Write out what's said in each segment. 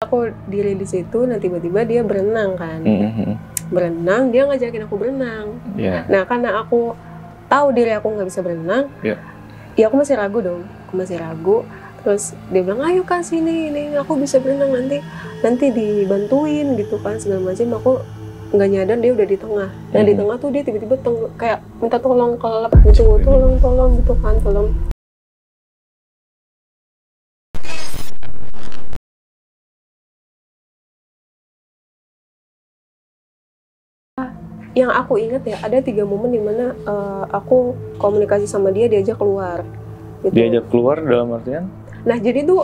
Aku diri di situ, nah tiba-tiba dia berenang kan. Berenang, dia ngajakin aku berenang. Nah karena aku tahu diri aku nggak bisa berenang, ya aku masih ragu dong. Aku masih ragu. Terus dia bilang, ayo Kak sini, ini aku bisa berenang, nanti dibantuin gitu kan segala macam. Aku nggak nyadar dia udah di tengah. Nah di tengah tuh dia tiba-tiba kayak minta tolong kelelep gitu, tolong gitu kan, tolong. Yang aku ingat ya, ada 3 momen dimana aku komunikasi sama dia, diajak keluar gitu. Diajak keluar dalam artian? Nah jadi tuh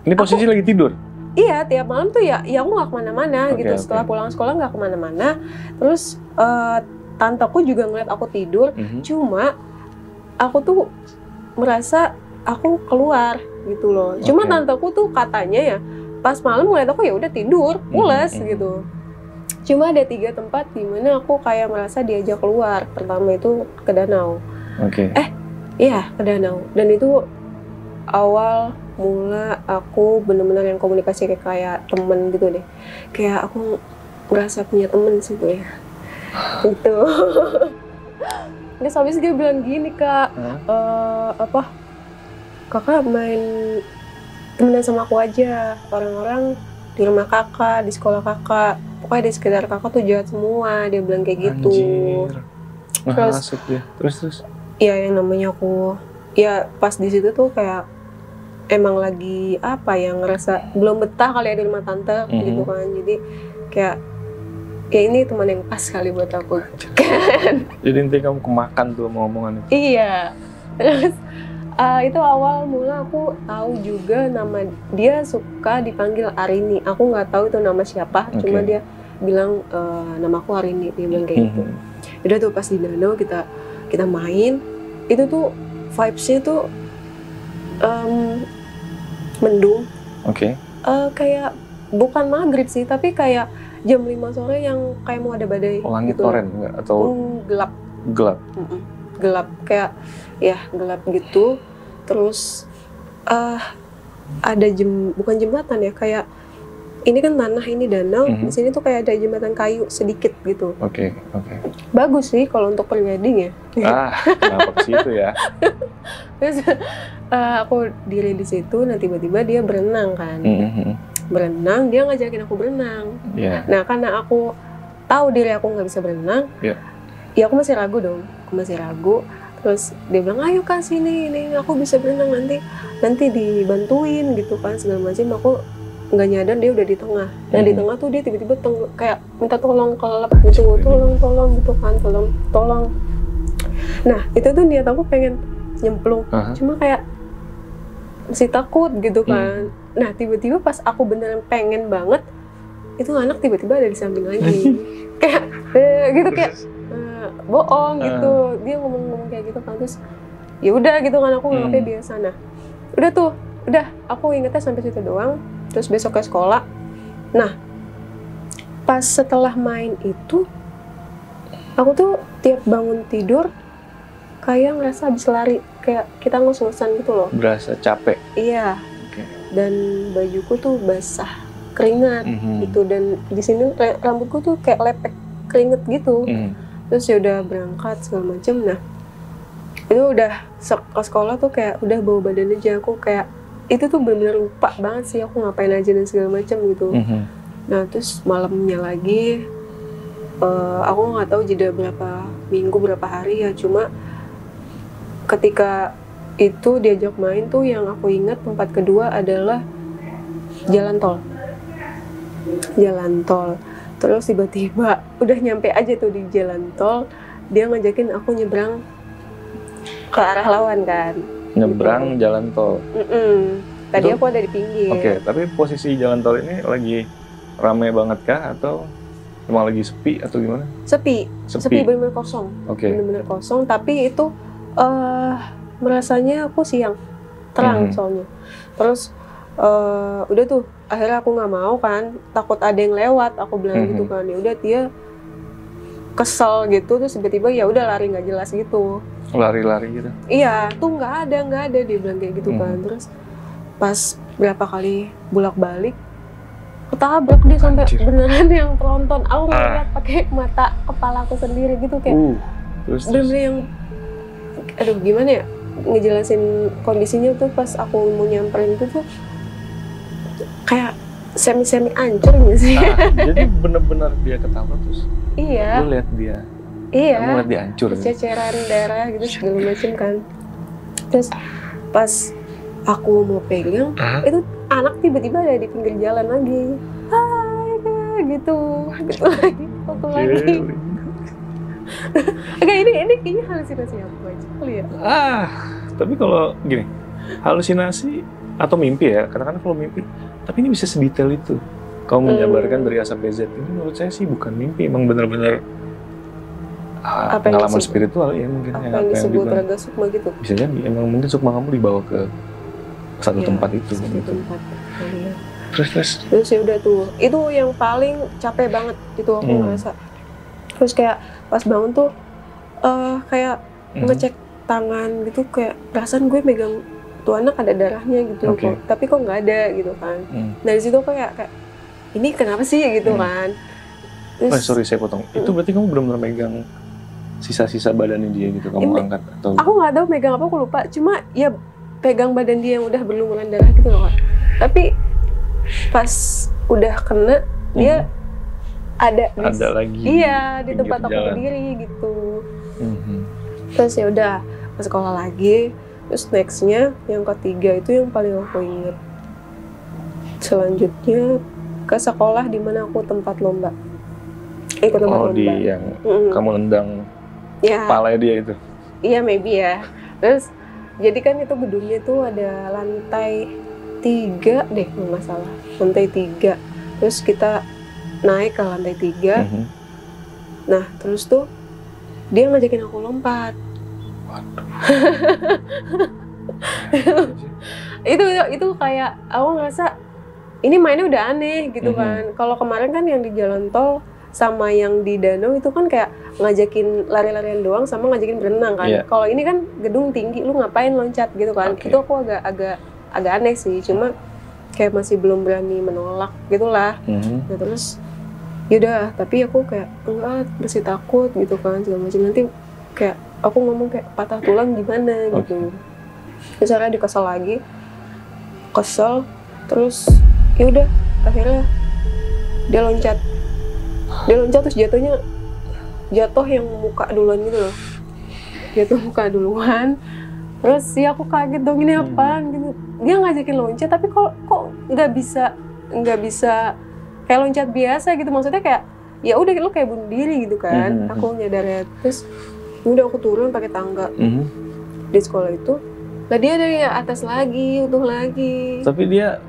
ini posisi lagi tidur? Iya, tiap malam tuh ya aku nggak kemana-mana gitu. Setelah pulang sekolah nggak kemana-mana. Terus tanteku juga ngeliat aku tidur, cuma aku tuh merasa aku keluar gitu loh. Cuma tanteku tuh katanya ya pas malam ngeliat aku ya udah tidur, pules gitu. Cuma ada 3 tempat di mana aku kayak merasa diajak keluar. Pertama itu ke danau. Iya ke danau. Dan itu awal mula aku bener-bener yang komunikasi kayak temen gitu deh. Kayak aku merasa punya temen situ ya. Gitu. Terus habis dia bilang gini, Kak, Kakak main temenan sama aku aja. Orang-orang di rumah kakak, di sekolah kakak, pokoknya di sekitar kakak tuh jahat semua, dia bilang kayak gitu. Terus ya yang namanya aku ya pas di situ tuh kayak emang lagi apa ya, ngerasa belum betah kali ya di rumah tante gitu kan. Jadi kayak ya ini teman yang pas kali buat aku kan. Jadi intinya kamu kemakan tuh sama omongan itu? Iya. Terus itu awal mula aku tahu juga nama dia, suka dipanggil Arini. Aku nggak tahu itu nama siapa, cuma dia bilang nama aku Arini, dia bilang kayak gitu. Udah tuh pas di danau kita main, itu tuh vibes-nya tuh mendung. Kayak bukan maghrib sih, tapi kayak jam 5 sore yang kayak mau ada badai. Langit gitu. oren nggak atau gelap? Gelap, kayak ya gelap gitu. Terus ada bukan jembatan ya, kayak ini kan tanah, ini danau. Di sini tuh kayak ada jembatan kayu sedikit gitu. Bagus sih kalau untuk pre-wedding ya. Kenapa ke situ ya? Terus aku diri di situ, nah tiba-tiba dia berenang kan. Berenang, dia ngajakin aku berenang. Nah karena aku tahu diri aku nggak bisa berenang, ya aku masih ragu dong. Aku masih ragu. Terus dia bilang, ayo Kak sini, ini aku bisa berenang, nanti dibantuin gitu kan segala macam. Aku nggak nyadar dia udah di tengah. Nah di tengah tuh dia tiba-tiba kayak minta tolong kelelep gitu, tolong gitu kan, tolong. Nah itu tuh niat aku pengen nyemplung, cuma kayak masih takut gitu kan. Nah tiba-tiba pas aku beneran pengen banget, itu anak tiba-tiba ada di samping lagi. Kayak gitu, kayak bohong gitu. Dia ngomong kayak gitu kan. Terus ya udah gitu kan, aku nganggapnya biasa. Nah udah aku ingetnya sampai situ doang. Terus besok ke sekolah. Nah pas setelah main itu, aku tuh tiap bangun tidur kayak ngerasa habis lari, kayak kita ngos-ngosan gitu loh. Berasa capek? Iya. Dan bajuku tuh basah keringat gitu, dan di sini rambutku tuh kayak lepek keringet gitu. Terus ya udah berangkat segala macem. Nah itu udah ke sekolah tuh kayak udah bawa badan aja. Aku kayak itu tuh bener-bener lupa banget sih aku ngapain aja dan segala macam gitu. Nah terus malamnya lagi aku nggak tahu jeda berapa minggu berapa hari ya, cuma ketika itu diajak main tuh yang aku ingat tempat kedua adalah jalan tol. Terus tiba-tiba udah nyampe aja tuh di jalan tol, dia ngajakin aku nyebrang ke arah lawan kan. Nyebrang gitu. Jalan tol. Tadi aku ada di pinggir. Tapi posisi jalan tol ini lagi ramai banget kah atau emang lagi sepi atau gimana? Sepi benar-benar kosong. Benar-benar kosong, tapi itu merasanya aku siang, terang soalnya. Terus udah tuh akhirnya aku nggak mau kan, takut ada yang lewat, aku bilang gitu kan. Ya udah, dia kesel gitu, terus tiba-tiba ya udah lari nggak jelas gitu. Lari-lari gitu? Iya, tuh nggak ada dia bilang kayak gitu kan. Terus pas berapa kali bolak-balik ketabrak dia sampai beneran yang penonton. Aku ngeliat pakai mata kepala aku sendiri gitu kayak. Bener-bener yang, aduh gimana ya ngejelasin kondisinya tuh pas aku mau nyamperin itu tuh kayak semi hancur gitu sih. Jadi bener-bener dia ketabrak terus. Iya. Lu lihat dia. Iya. Kamu lihat dia hancur. Ceceran darah gitu segala macam kan. Terus pas aku mau pegang, itu anak tiba-tiba ada di pinggir jalan lagi. Hai, gitu lagi, foto lagi. Oke, ini kayaknya halusinasi aku aja kali ya. Tapi kalau gini, halusinasi atau mimpi ya, kadang-kadang kalau mimpi, tapi ini bisa sedetail itu. Kau menjabarkan dari A sampai Z, ini menurut saya sih bukan mimpi, emang benar-benar pengalaman spiritual ya mungkin. Apa yang disebut raga sukma gitu? Bisa jadi, emang mungkin sukma kamu dibawa ke satu tempat itu. Satu tempat. Terus ya udah tuh, itu yang paling capek banget itu aku ngerasa. Terus kayak pas bangun tuh kayak ngecek tangan gitu, kayak perasaan gue megang tuh anak ada darahnya gitu kok, tapi kok nggak ada gitu kan. Dari situ kayak ini kenapa sih gitu kan. Terus, sorry saya potong, itu berarti kamu benar-benar megang sisa-sisa badannya dia gitu, kamu angkat atau? Aku nggak tahu megang apa, aku lupa, cuma ya pegang badan dia yang udah berlumuran darah gitu loh Kak. Tapi pas udah kena dia ada lagi. Iya, di tempat aku berdiri gitu. Terus ya udah ke sekolah lagi. Terus nextnya yang ketiga itu yang paling aku inget. Selanjutnya ke sekolah di mana aku tempat lomba. Ikut tempat lomba. Di yang kamu nendang kepala dia itu? Iya, maybe ya. Terus jadi kan itu gedungnya tuh ada lantai 3 deh, nggak masalah. Lantai 3. Terus kita naik ke lantai 3. Nah, terus tuh dia ngajakin aku lompat. itu kayak aku ngerasa ini mainnya udah aneh gitu kan. Kalau kemarin kan yang di jalan tol sama yang di danau itu kan kayak ngajakin lari-larian doang sama ngajakin berenang kan. Kalau ini kan gedung tinggi, lu ngapain loncat gitu kan. Itu aku agak aneh sih, cuma kayak masih belum berani menolak gitulah. Nah terus yaudah, tapi aku kayak enggak, masih takut gitu kan segala macam. Nanti kayak aku ngomong kayak patah tulang gimana gitu. Misalnya dikesel lagi, terus ya udah akhirnya dia loncat terus jatuh yang muka duluan gitu loh, jatuh muka duluan. Terus ya aku kaget dong, ini apaan gitu. Dia ngajakin loncat tapi kok nggak bisa kayak loncat biasa gitu. Maksudnya kayak ya udah lu kayak bunuh diri gitu kan. Aku nyadarnya. Terus udah aku turun pakai tangga di sekolah itu. Lah dia dari atas lagi, utuh lagi. Tapi dia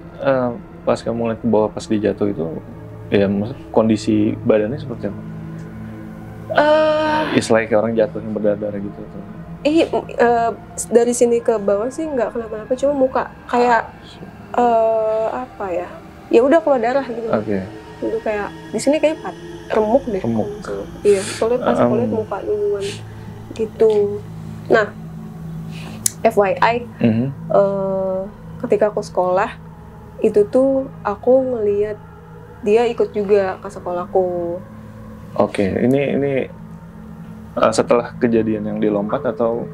pas kamu lihat ke bawah pas dia jatuh itu, ya maksud kondisi badannya seperti apa? Istilahnya kayak orang jatuh yang berdarah gitu atau? Dari sini ke bawah sih nggak kenapa-napa, cuma muka kayak apa ya? Ya udah keluar darah gitu. Itu kayak di sini kayak remuk deh. Iya, soalnya pas aku lihat muka duluan gitu. Nah, FYI, ketika aku sekolah itu tuh aku ngelihat dia ikut juga ke sekolahku. Ini setelah kejadian yang dilompat atau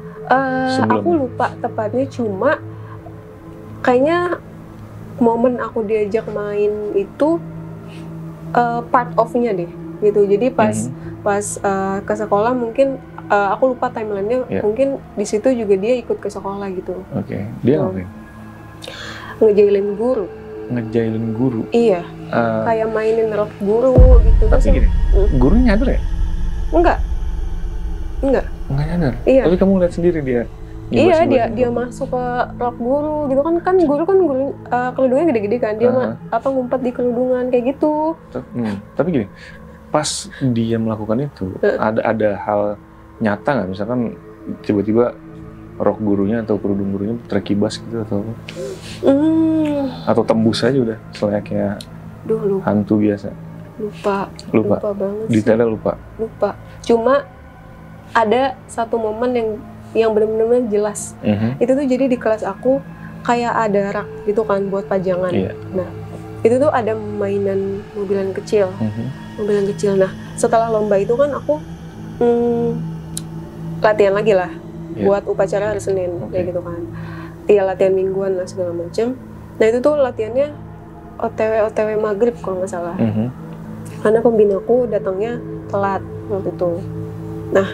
sebelum? Aku lupa tepatnya, cuma kayaknya momen aku diajak main itu part of-nya deh gitu. Jadi pas ke sekolah mungkin aku lupa timeline-nya, mungkin di situ juga dia ikut ke sekolah gitu. Dia ngapain? Ngejailin guru. Ngejailin guru? Iya, kayak mainin rok guru gitu. Tapi gini, gurunya nyadar ya? Enggak nyadar? Iya. Tapi kamu lihat sendiri dia? Iya, dia masuk ke rok guru gitu kan guru kerudungnya gede-gede kan, dia ngumpet di kerudungan kayak gitu. Tapi gini, pas dia melakukan itu, ada hal nyata nggak? Misalkan tiba-tiba rok gurunya atau kerudung gurunya terkibas gitu atau tembus aja udah selayaknya hantu biasa? Lupa banget. Detailnya lupa. Cuma ada satu momen yang benar-benar jelas. Itu tuh jadi di kelas aku kayak ada rak gitu kan buat pajangan. Nah, itu tuh ada mainan mobilan kecil. Mobilan kecil. Nah, setelah lomba itu kan aku latihan lagi lah buat upacara hari Senin kayak gitu kan. Iya, latihan mingguan lah segala macam. Nah, itu tuh latihannya OTW maghrib kalau nggak salah. Karena pembinaku datangnya telat waktu itu. Nah,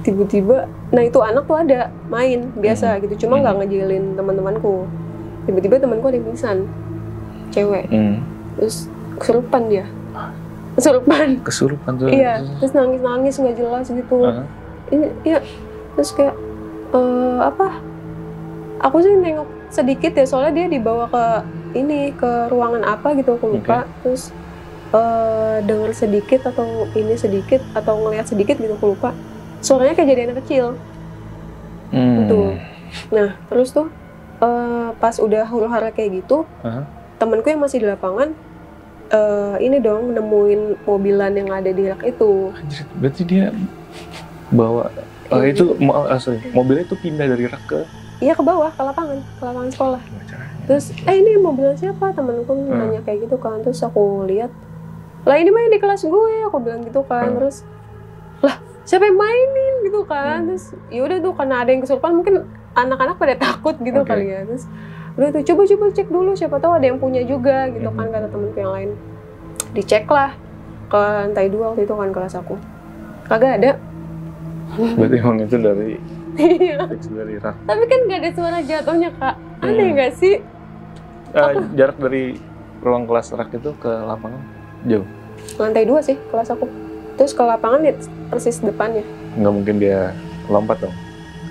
tiba-tiba, nah itu anak tuh ada main biasa gitu, cuma nggak ngejailin teman-temanku. Tiba-tiba temanku ada yang pingsan, cewek, terus kesurupan dia, kesurupan tuh. Iya, terus nangis nggak jelas gitu. Ini, ya, terus kayak aku sih nengok sedikit ya, soalnya dia dibawa ke ruangan apa gitu, aku lupa. Terus dengar sedikit atau ngelihat sedikit gitu, aku lupa. Suaranya kayak jadi anak kecil. Gitu. Nah, terus tuh pas udah huru-hara kayak gitu, temanku yang masih di lapangan nemuin mobilan yang ada di rak itu. Anjir, berarti dia bawa mobilnya itu pindah dari rak ke ke bawah, ke lapangan sekolah. Terus ini mobilan siapa? Temanku nanya kayak gitu kan. Terus aku lihat, lah ini main di kelas gue, aku bilang gitu kan. Terus lah siapa yang mainin gitu kan. Terus yaudah tuh, karena ada yang kesurupan, mungkin anak-anak pada takut gitu kali ya. Terus udah tuh coba cek dulu, siapa tahu ada yang punya juga gitu kan, kata temenku yang lain. Dicek lah ke lantai 2 waktu itu kan kelas aku, kagak ada. Berarti emang itu dari rak. Tapi kan nggak ada suara jatuhnya, Kak. Aneh nggak sih? Jarak dari ruang kelas rak itu ke lapangan jauh? Lantai 2 sih kelas aku. Terus ke lapangan ya persis depannya. Nggak mungkin dia lompat dong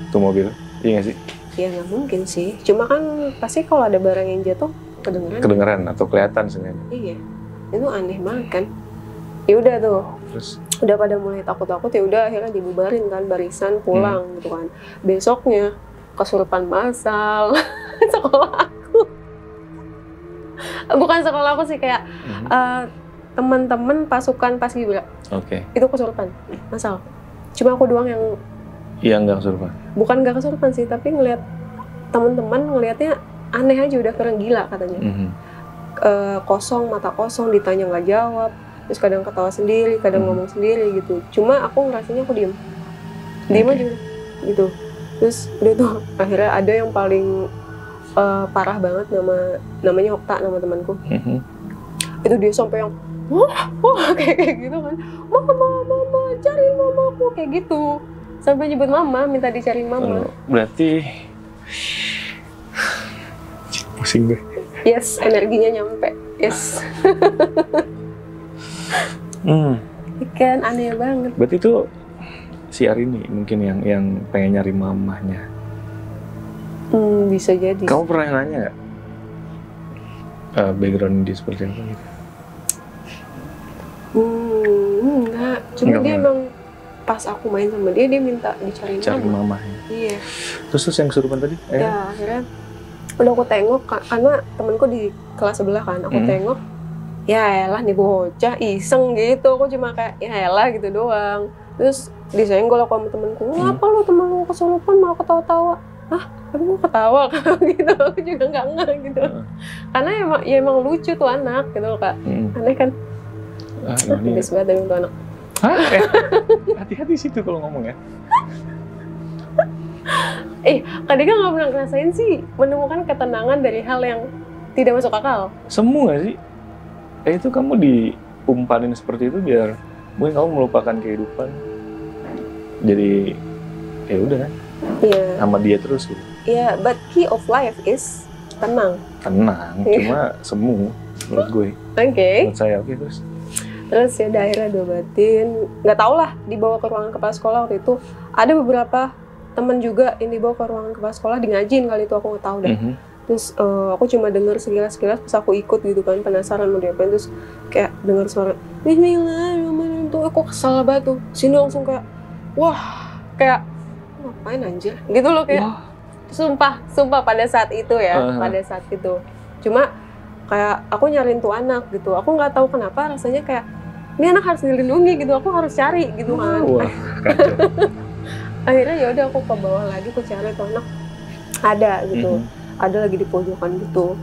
tuh mobil, iya nggak sih? Ya nggak mungkin sih. Cuma kan pasti kalau ada barang yang jatuh kedengeran atau kelihatan sebenarnya. Iya, itu aneh banget kan. Ya udah tuh. Terus udah pada mulai takut-takut, ya udah akhirnya dibubarin kan, barisan pulang gitu kan. Besoknya kesurupan massal sekolah aku. Bukan sekolah aku sih, kayak teman-teman pasukan Paskibra. Itu kesurupan massal. Cuma aku doang yang nggak kesurupan. Bukan nggak kesurupan sih, tapi ngelihat teman-teman ngelihatnya aneh aja, udah keren gila katanya. Kosong, mata kosong, ditanya nggak jawab. Terus kadang ketawa sendiri, kadang ngomong sendiri gitu. Cuma aku ngerasanya aku diem aja gitu. Terus udah tuh akhirnya ada yang paling parah banget, namanya Okta, nama temanku. Itu dia sampai yang wah kayak gitu kan, mama cariin mamaku kayak gitu, sampai nyebut mama, minta dicariin mama. Berarti pusing deh. Yes, energinya nyampe. Yes. Ikan aneh banget. Berarti itu si Arini mungkin yang pengen nyari mamahnya. Bisa jadi. Kamu pernah nanya nggak background dia seperti apa gitu? Enggak. Cuma dia emang pas aku main sama dia minta dicariin mamahnya. Iya. Terus yang kesurupan tadi? Ya akhirnya udah aku tengok, karena temenku di kelas sebelah kan. Aku tengok, ya elah nih bocah iseng gitu. Aku cuma kayak ya elah gitu doang. Terus disenggol aku sama temenku, ngapa lu temen lu kesurupan malah ketawa-tawa? Hah? Tapi gue ketawa gitu, aku juga nggak ngeh gitu. Karena emang lucu tuh anak gitu loh, Kak. Aneh kan? Bagus banget tuh anak. Hati-hati situ kalau ngomong ya. Kak Dika nggak pernah ngerasain sih menemukan ketenangan dari hal yang tidak masuk akal? Semu nggak sih? Itu kamu diumpanin seperti itu biar mungkin kamu melupakan kehidupan. Jadi ya udah kan? Iya. Sama dia terus gitu. Iya, but key of life is tenang. Cuma semu menurut gue. Menurut saya, terus. Terus ya akhirnya diobatin. Nggak tau lah, dibawa ke ruangan kepala sekolah waktu itu. Ada beberapa teman juga yang dibawa ke ruangan kepala sekolah, di ngajiin kali itu, aku nggak tahu dah. Terus aku cuma dengar sekilas-sekilas, pas aku ikut gitu kan, penasaran mau diapain. Terus kayak dengar suara Bismillahirrahmanirrahim tuh, aku kesal banget tuh. Sini langsung kayak, wah, kayak ngapain anjir gitu loh, kayak sumpah pada saat itu ya, pada saat itu. Cuma kayak aku nyariin tuh anak gitu, aku nggak tahu kenapa rasanya kayak ini anak harus dilindungi gitu, aku harus cari gitu kan. Wah, kacau. Akhirnya ya udah aku ke bawah lagi, aku cari tuh anak, ada gitu, ada lagi di pojokan gitu.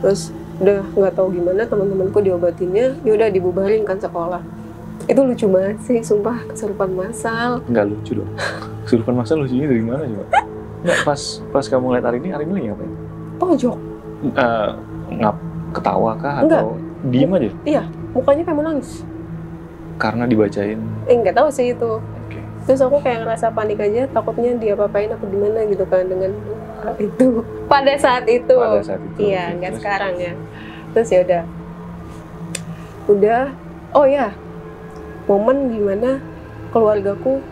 Terus udah nggak tahu gimana teman-temanku diobatinnya, ya udah dibubarin kan sekolah. Itu lucu banget sih, sumpah, kesurupan massal. Nggak lucu dong. Kesurupan massal lucunya dari mana coba? Nggak, pas kamu ngeliat Arini lagi ngapain? Pojok. Ketawa kah atau diem aja? Iya, mukanya kayak mau nangis. Karena dibacain? Nggak tahu sih itu. Okay. Terus aku kayak ngerasa panik aja, takutnya dia apa-apain aku gimana gitu kan dengan itu. Pada saat itu. Iya, nggak sekarang ya. Terus ya udah. Oh ya, momen gimana keluargaku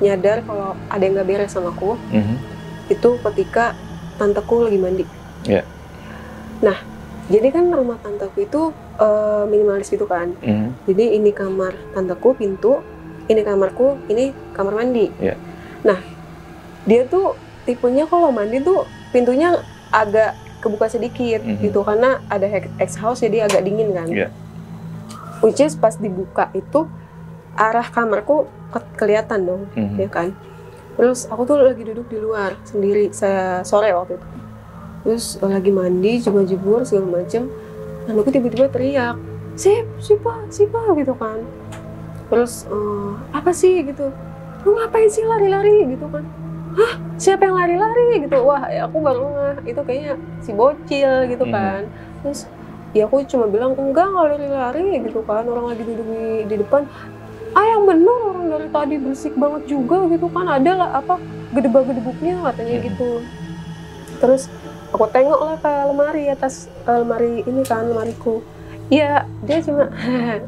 nyadar kalau ada yang nggak beres sama aku. Itu ketika tanteku lagi mandi. Yeah. Nah, jadi kan rumah tanteku itu minimalis gitu kan. Jadi ini kamar tanteku, pintu, ini kamarku, ini kamar mandi. Yeah. Nah, dia tuh tipenya kalau mandi tuh pintunya agak kebuka sedikit gitu, karena ada exhaust jadi agak dingin kan. Yeah. Which is pas dibuka itu arah kamarku kelihatan dong, ya kan. Terus aku tuh lagi duduk di luar sendiri, saya sore waktu itu. Terus lagi mandi, coba jebur segala macem. Dan aku tiba-tiba teriak, siapa gitu kan. Terus apa sih gitu? Lu ngapain sih lari-lari gitu kan? Hah? Siapa yang lari-lari gitu? Wah, ya aku baru ngeh itu kayaknya si bocil gitu kan. Terus ya aku cuma bilang enggak lari-lari gitu kan. Orang lagi duduk di depan. Yang bener orang dari tadi berisik banget juga gitu kan. Ada lah apa gedebak-gedebuknya katanya gitu. Terus aku tengok lah ke lemari, atas lemari ini kan, lemariku. Iya, dia cuma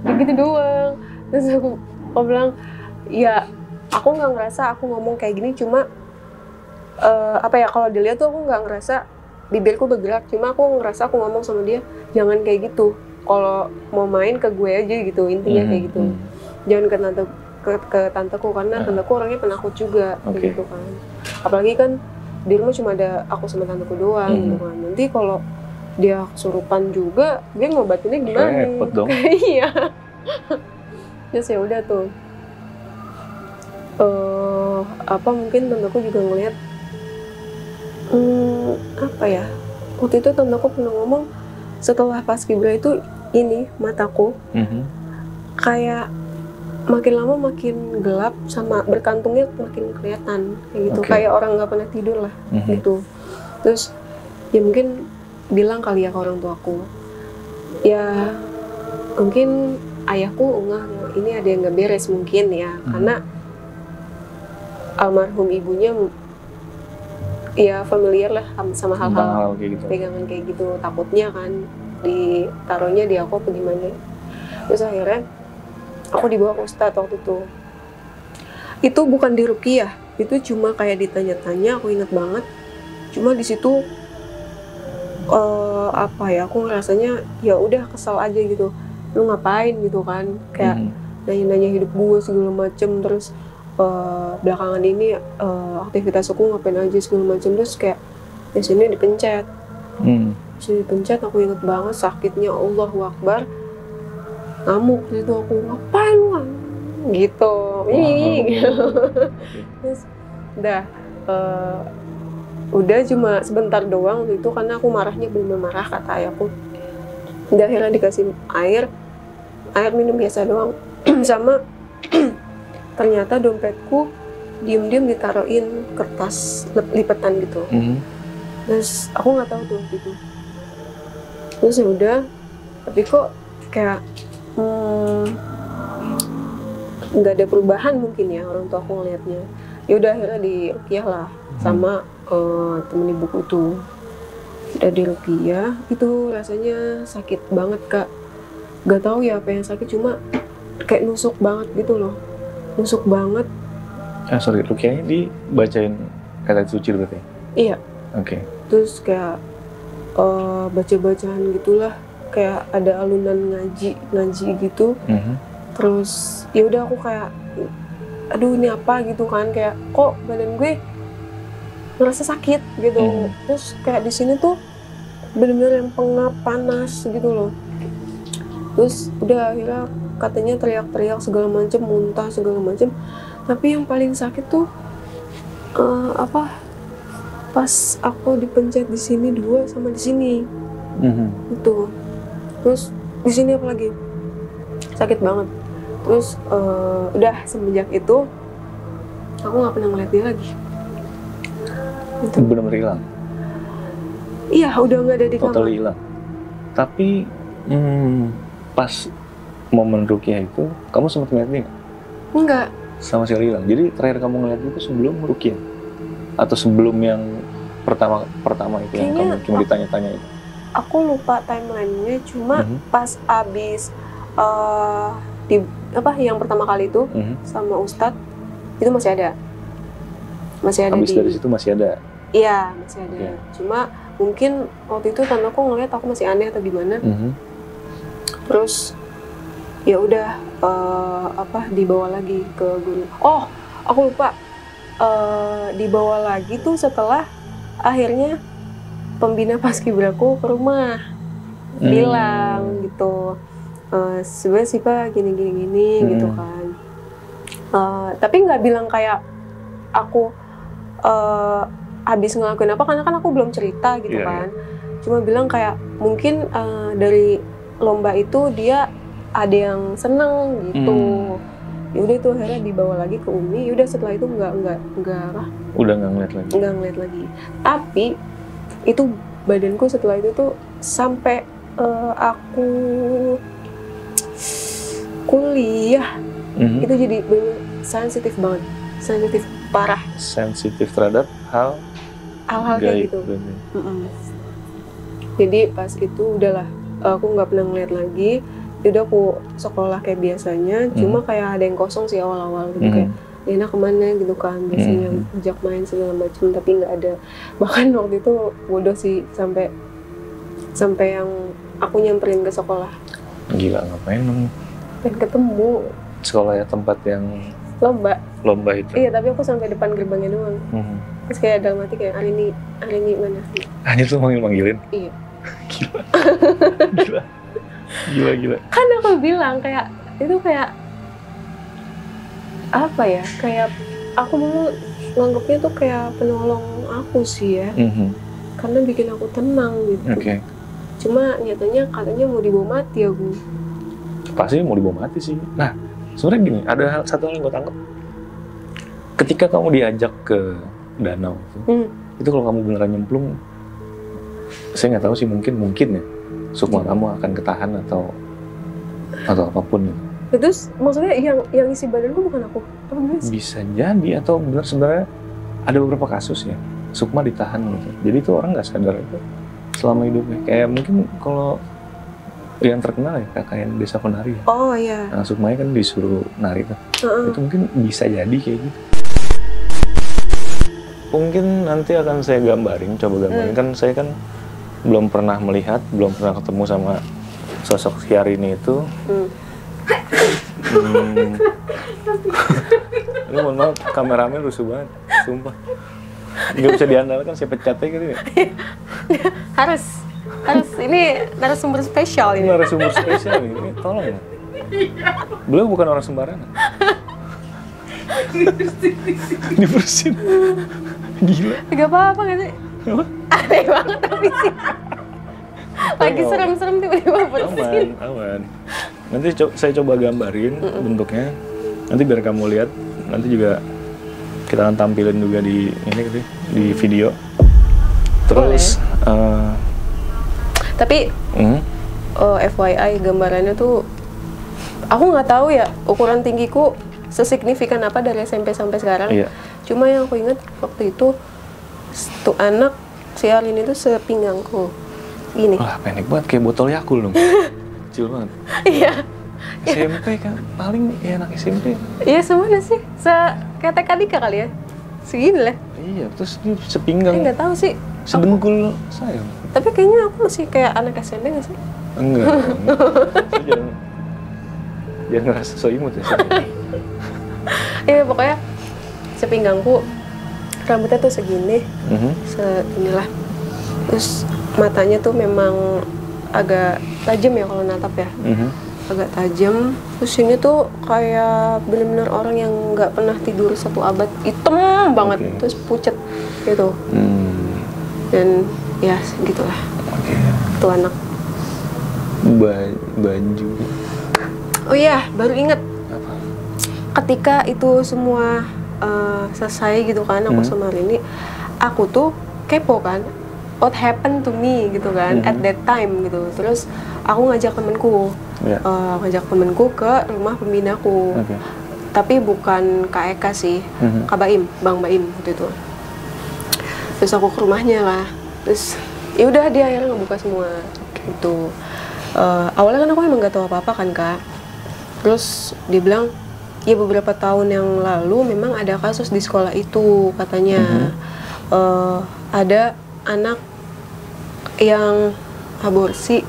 begitu doang. Terus aku bilang, ya aku nggak ngerasa aku ngomong kayak gini, cuma kalau dilihat tuh aku nggak ngerasa bibirku bergerak, cuma aku ngerasa aku ngomong sama dia, jangan kayak gitu. Kalau mau main ke gue aja gitu, intinya kayak gitu. Jangan ke tanteku, karena tanteku orangnya penakut juga, gitu kan. Apalagi kan di rumah cuma ada aku sama tanteku doang gitu kan. Nanti kalau dia kesurupan juga, dia ngobatinnya gimana? Repot dong. Iya. Terus ya udah tuh. Mungkin tanteku juga ngeliat waktu itu tanteku pernah ngomong setelah paskibra itu ini mataku kayak makin lama makin gelap, sama berkantungnya makin kelihatan kayak gitu, kayak orang nggak pernah tidur lah gitu. Terus ya mungkin bilang kali ya ke orang tuaku, ya mungkin ayahku ini ada yang nggak beres mungkin ya, karena almarhum ibunya ya familiar lah sama hal-hal gitu. Pegangan kayak gitu, takutnya kan ditaruhnya di aku apa gimana. Terus akhirnya aku dibawa ke ustadz waktu itu bukan di ruqyah, itu cuma kayak ditanya-tanya, aku ingat banget. Cuma di situ aku ngerasanya ya udah kesel aja gitu, lu ngapain gitu kan, kayak nanya-nanya hidup gue segala macem. Terus belakangan ini aktivitas aku ngapain aja segala macem. Terus kayak di sini dipencet, aku inget banget sakitnya, Allahu Akbar. Ngamuk gitu aku, ngapain lu gitu, Terus udah cuma sebentar doang itu, karena aku marahnya belum marah kata ayahku. Udah akhirnya dikasih air minum biasa doang. Sama ternyata dompetku diem-diem ditaruhin kertas lipetan gitu. Terus aku nggak tahu tuh waktu itu. Terus ya udah, tapi kok kayak nggak ada perubahan mungkin ya orang tua aku ngelihatnya. Ya udah akhirnya di ruqyah lah sama temen ibuku itu. Udah di ruqyah itu rasanya sakit banget Kak. Gak tahu ya apa yang sakit, cuma kayak nusuk banget gitu loh. Nusuk banget. Ruqyahnya dibacain ayat suci berarti? Iya. Oke. Terus kayak baca-bacaan gitulah, kayak ada alunan ngaji gitu. Terus ya udah aku kayak aduh ini apa gitu kan, kayak kok badan gue ngerasa sakit gitu. Terus kayak di sini tuh bener-bener yang pengap, panas gitu loh. Terus udah akhirnya katanya teriak-teriak segala macem, muntah segala macem. Tapi yang paling sakit tuh pas aku dipencet di sini 2 sama di sini. Itu. Terus di sini apa lagi? Sakit banget. Terus udah semenjak itu aku nggak pernah ngeliat dia lagi. Itu benar-benar hilang. Iya, udah nggak ada di kamar. Totally hilang. Tapi pas momen Rukiah itu, kamu sempat ngeliat dia nggak? Enggak. Sama sekali hilang. Jadi terakhir kamu ngeliat itu sebelum Rukiah? Atau sebelum yang pertama itu kayaknya yang kamu cuma ditanya-tanya itu? Aku lupa timelinenya, cuma pas abis yang pertama kali itu sama Ustadz itu masih ada. Abis dari situ masih ada? Iya, masih ada. Okay. Cuma mungkin waktu itu tante aku ngeliat aku masih aneh atau gimana. Terus ya udah dibawa lagi ke gunung. Oh, aku lupa. Dibawa lagi tuh setelah akhirnya pembina paskibraku ke rumah bilang gitu, sebenarnya sih Pak gini gitu kan. Tapi nggak bilang kayak aku habis ngelakuin apa, karena kan aku belum cerita gitu kan. Cuma bilang kayak mungkin dari lomba itu dia ada yang seneng gitu. Yaudah itu akhirnya dibawa lagi ke Umi. Yaudah setelah itu udah nggak ngeliat lagi. Tapi itu badanku setelah itu tuh sampai aku kuliah itu jadi bener sensitif banget, sensitif parah. Sensitif terhadap hal-hal kayak gitu. Jadi pas itu udahlah, aku nggak pernah ngeliat lagi. Udah aku sekolah kayak biasanya, cuma kayak ada yang kosong sih awal-awal gitu, kayak Lena kemana gitu kan, biasanya ajak main segala macam, tapi nggak ada. Bahkan waktu itu bodoh sih, sampai yang aku nyamperin ke sekolah. Gila, ngapain dong? Pengen ketemu. Sekolah ya, tempat yang lomba itu. Iya, tapi aku sampai depan gerbangnya doang. Terus kayak dalam hati kayak Arini mana? Hanya tuh manggilin? Iya. Gila. Kan aku bilang kayak itu kayak apa ya? Kayak aku dulu nganggapnya tuh kayak penolong aku sih ya. Karena bikin aku tenang gitu. Cuma nyatanya katanya mau dibawa mati aku. Pasti mau dibawa mati sih. Nah, sebenarnya gini, ada satu hal yang gue tangkap. Ketika kamu diajak ke danau itu kalau kamu beneran nyemplung, saya nggak tahu sih, mungkin ya sukma kamu akan ketahan atau apapun gitu. Terus maksudnya yang isi badanku bukan aku? Bisa jadi, atau benar sebenarnya ada beberapa kasus ya sukma ditahan gitu. Jadi itu orang nggak sadar itu selama hidupnya. Kayak mungkin kalau yang terkenal ya kakak yang Desa Penari. Oh iya. Nah, sukmanya kan disuruh nari tuh. Itu mungkin bisa jadi kayak gitu. Mungkin nanti akan saya gambarin, coba gambarin. Kan saya kan belum pernah melihat, belum pernah ketemu sama sosok Syahrini itu. Ini mohon maaf, kameramen rusuh banget, sumpah. Nggak bisa diandalkan, saya pecatnya gitu ya. harus ini narasumber spesial ini. Narasumber spesial ini tolong. Beliau bukan orang sembarangan. Dibersihin. Gila. Gak apa-apa nggak sih? Aneh banget tapi sih. Lagi serem-serem tiba-tiba bersihin. Aman. Nanti saya coba gambarin bentuknya. Nanti biar kamu lihat. Nanti juga kita akan tampilin juga di video. Terus tapi FYI gambarannya tuh aku nggak tahu ya ukuran tinggiku sesignifikan apa dari SMP sampai sekarang. Cuma yang aku ingat waktu itu tuh anak si Arlin itu sepinggangku gini. Wah, pendek banget kayak botol Yakult dong. Kecil banget. Iya. SMP kan paling ya anak SMP. Iya, semana sih? Kayak TK Dika kali ya. Segini lah. Iya, terus dia sepinggang. Nggak tahu sih. Sedengkul saya. Tapi kayaknya aku masih kayak anak SMP nggak sih? Enggak. Jangan ngerasa so imut ya. Iya, pokoknya sepinggangku rambutnya tuh segini, seginilah. Terus matanya tuh memang agak tajam ya kalau natap ya, agak tajam. Terus ini tuh kayak bener-bener orang yang nggak pernah tidur 1 abad, hitam banget, terus pucet gitu. Dan ya gitulah. Itu anak. Baju. Oh iya, baru inget. Apa? Ketika itu semua selesai gitu kan, aku sama Rini, aku tuh kepo kan, what happened to me gitu kan, at that time gitu. Terus aku ngajak temenku, ke rumah pembinaku. Tapi bukan Kak Eka sih, Kak Baim, Bang Baim waktu itu. Terus aku ke rumahnya lah, terus ya udah dia akhirnya ngebuka semua gitu. Awalnya kan aku emang gak tahu apa-apa kan Kak. Terus dia bilang, ya beberapa tahun yang lalu memang ada kasus di sekolah itu katanya. Ada anak yang aborsi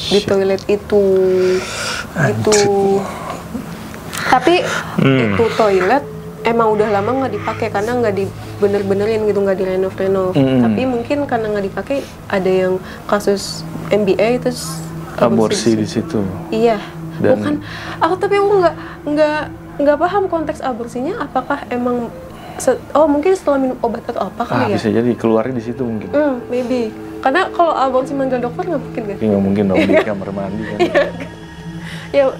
di toilet itu gitu. Tapi itu toilet emang udah lama nggak dipakai karena nggak dibener-benerin gitu, nggak direnov-renov. Tapi mungkin karena nggak dipakai ada yang kasus MBA terus aborsi di situ. Iya. Dan bukan tapi aku nggak paham konteks aborsinya, apakah emang mungkin setelah minum obat atau apa kali ya? Bisa jadi keluarnya di situ mungkin. Maybe. Karena kalau aborsi manggil dokter nggak mungkin kan? Nggak mungkin dong di kamar mandi kan.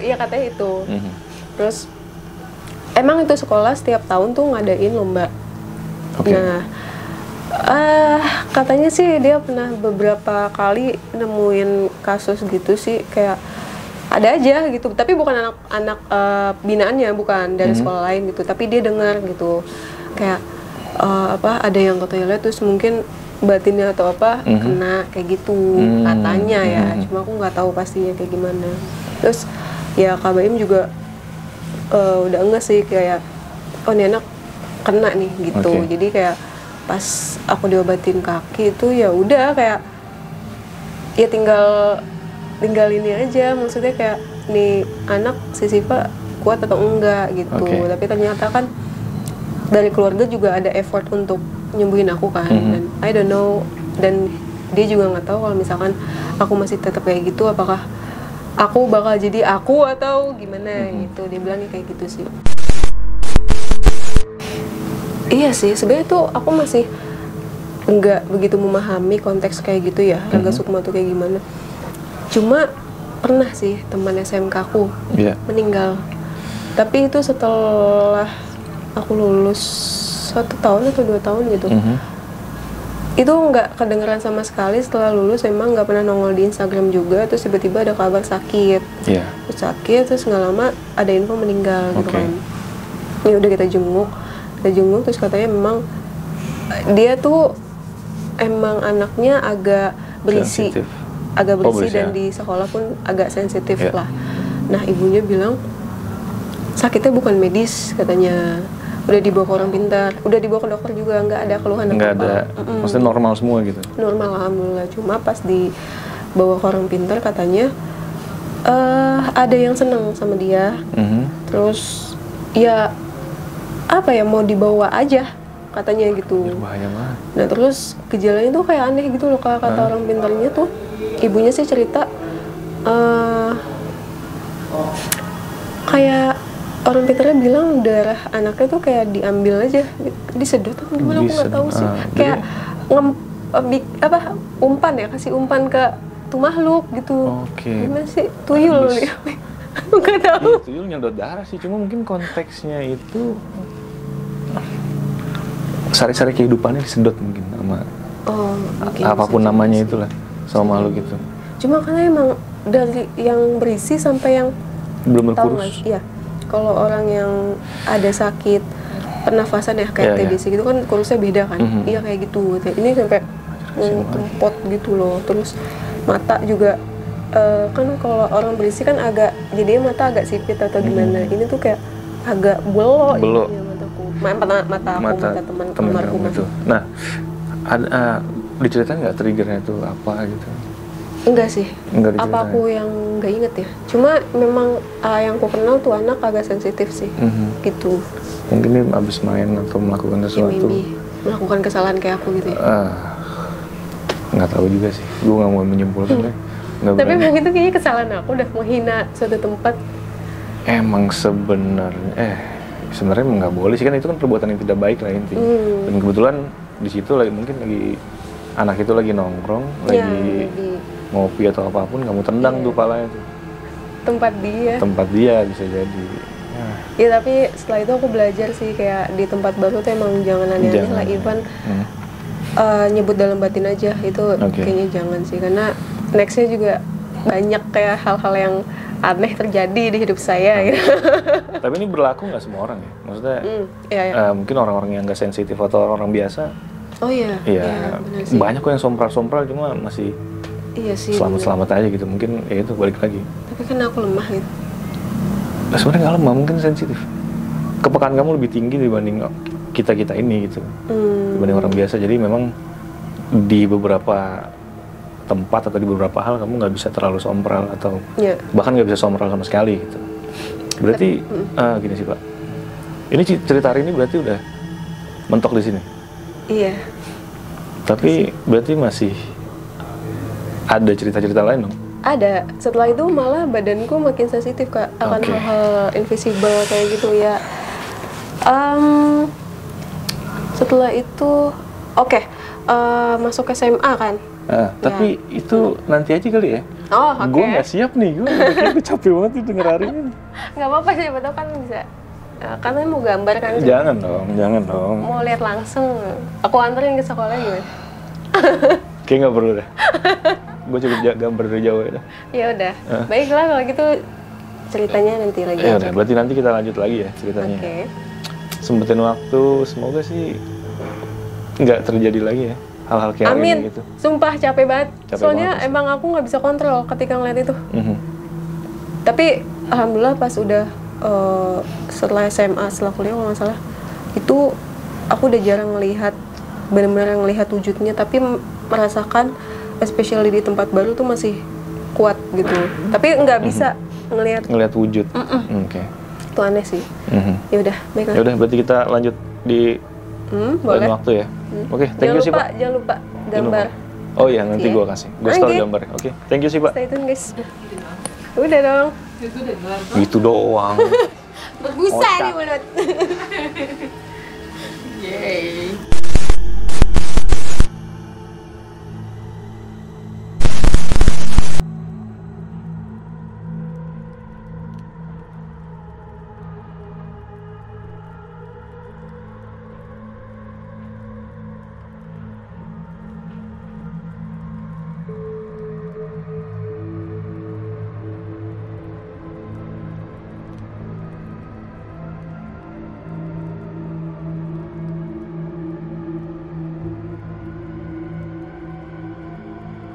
ya katanya itu. Terus emang itu sekolah setiap tahun tuh ngadain lomba. Nah, katanya sih dia pernah beberapa kali nemuin kasus gitu sih, kayak ada aja gitu, tapi bukan anak binaannya, bukan dari sekolah lain gitu, tapi dia dengar gitu kayak ada yang ke toilet terus mungkin batinnya atau apa kena kayak gitu katanya ya, cuma aku nggak tahu pastinya kayak gimana. Terus ya Kak Baim juga udah enggak sih, kayak ini anak kena nih gitu. Jadi kayak pas aku diobatin kaki itu ya udah kayak ya tinggal ini aja, maksudnya kayak nih anak si Siva kuat atau enggak gitu. Tapi ternyata kan dari keluarga juga ada effort untuk nyembuhin aku kan, dan I don't know, dan dia juga nggak tahu kalau misalkan aku masih tetap kayak gitu, apakah aku bakal jadi aku atau gimana gitu. Dia bilangnya kayak gitu sih. Iya sih, sebenarnya tuh aku masih nggak begitu memahami konteks kayak gitu ya, Rangga Sukma tuh kayak gimana. Cuma pernah sih teman SMK aku meninggal. Tapi itu setelah aku lulus 1 tahun atau 2 tahun gitu. Itu nggak kedengeran sama sekali. Setelah lulus emang nggak pernah nongol di Instagram juga. Terus tiba-tiba ada kabar sakit. Terus sakit, terus nggak lama ada info meninggal gitu kan. Ya udah kita jenguk terus katanya memang dia tuh emang anaknya agak berisi. Dan di sekolah pun agak sensitif lah. Nah ibunya bilang sakitnya bukan medis katanya, udah dibawa ke orang pintar, udah dibawa ke dokter juga, nggak ada keluhan apa-apa. Nggak ada, maksudnya normal semua gitu? Normal alhamdulillah, cuma pas dibawa ke orang pintar katanya ada yang seneng sama dia, terus ya mau dibawa aja katanya gitu. Bahaya banget. Nah terus gejalanya tuh kayak aneh gitu loh, kata orang pintarnya tuh, ibunya sih cerita kayak orang pintarnya bilang darah anaknya tuh kayak diambil aja, disedot atau gimana aku nggak tahu sih. Kayak umpan ya, kasih umpan ke tuh makhluk gitu. Gimana sih, tuyul nih? Nggak tahu. Tuyul nyedot darah sih, cuma mungkin konteksnya itu sari-sari kehidupannya disedot mungkin sama apapun namanya itulah, sama makhluk itu. Cuma karena emang dari yang berisi sampai yang belum berkurus. Iya. Kalau orang yang ada sakit pernafasan ya kayak TBC gitu kan kurusnya beda kan. Iya kayak gitu. Ini sampai kempot gitu loh. Terus mata juga kan kalau orang berisi kan agak jadinya mata agak sipit atau gimana. Ini tuh kayak agak belok. Ya, mata teman almarhum itu. Nah, diceritain nggak triggernya itu apa gitu? Enggak sih. Apa aku yang nggak inget ya? Cuma memang yang aku kenal tuh anak agak sensitif sih, gitu. Mungkin dia abis main atau melakukan sesuatu. Melakukan kesalahan kayak aku gitu ya. Nggak tahu juga sih. Gue nggak mau menyimpulkan. Tapi memang itu kayaknya kesalahan aku udah menghina suatu tempat. Emang sebenarnya emang nggak boleh sih, kan itu kan perbuatan yang tidak baik lah intinya. Dan kebetulan di situ mungkin lagi anak itu lagi nongkrong, lagi ngopi atau apapun, kamu tendang tuh palanya tuh. Tempat dia bisa jadi. Iya, tapi setelah itu aku belajar sih kayak di tempat baru tuh emang jangan aneh-aneh lah, even nyebut dalam batin aja itu kayaknya jangan sih, karena nextnya juga banyak kayak hal-hal yang aneh terjadi di hidup saya gitu. Tapi ini berlaku nggak semua orang ya? Maksudnya mungkin orang-orang yang nggak sensitif atau orang-orang biasa. Oh iya. Iya. Banyak kok yang sompral-sompral cuma masih selamat-selamat aja gitu. Mungkin ya itu balik lagi. Tapi kan aku lemah gitu. Nah, sebenarnya nggak lemah, mungkin sensitif. Kepekaan kamu lebih tinggi dibanding kita ini gitu. Dibanding orang biasa. Jadi memang di beberapa tempat atau di beberapa hal kamu nggak bisa terlalu sompral atau bahkan nggak bisa sompral sama sekali gitu. Berarti gini sih Pak, ini cerita hari ini berarti udah mentok di sini. Iya. Tapi berarti masih ada cerita-cerita lain dong? Ada. Setelah itu malah badanku makin sensitif Kak akan hal-hal invisible kayak gitu ya. Setelah itu masuk SMA kan. Tapi itu nanti aja kali ya. Oh, oke. Gue nggak siap nih, gue capek banget itu denger hari ini. Nggak apa-apa sih, siapa tahu kan bisa. Karena mau gambar kan. Jangan dong. Mau lihat langsung. Aku anterin ke sekolah gimana? Kayak nggak perlu deh. Gue cukup gambar dari jauh ya. Ya udah. Baiklah kalau gitu ceritanya nanti lagi. Ya udah, berarti nanti kita lanjut lagi ya ceritanya. Oke. Sempetin waktu, semoga sih nggak terjadi lagi ya. Hal-hal kayak ini gitu. Sumpah capek banget. Soalnya emang aku nggak bisa kontrol ketika ngeliat itu. Tapi alhamdulillah pas udah setelah SMA, setelah kuliah kalau nggak salah, itu aku udah jarang ngelihat, benar-benar ngelihat wujudnya, tapi merasakan, especially di tempat baru tuh masih kuat gitu. Tapi nggak bisa ngelihat wujud. Itu aneh sih. Ya udah, baiklah. Ya udah, berarti kita lanjut di lain waktu ya. Oke, thank you sih Pak. Jangan lupa gambar. Oh iya, nanti gue kasih. Gue store gambar. Oke, thank you sih Pak. Stay tune guys. Udah dong. Gitu doang. Berbusa nih mulut. Yeay.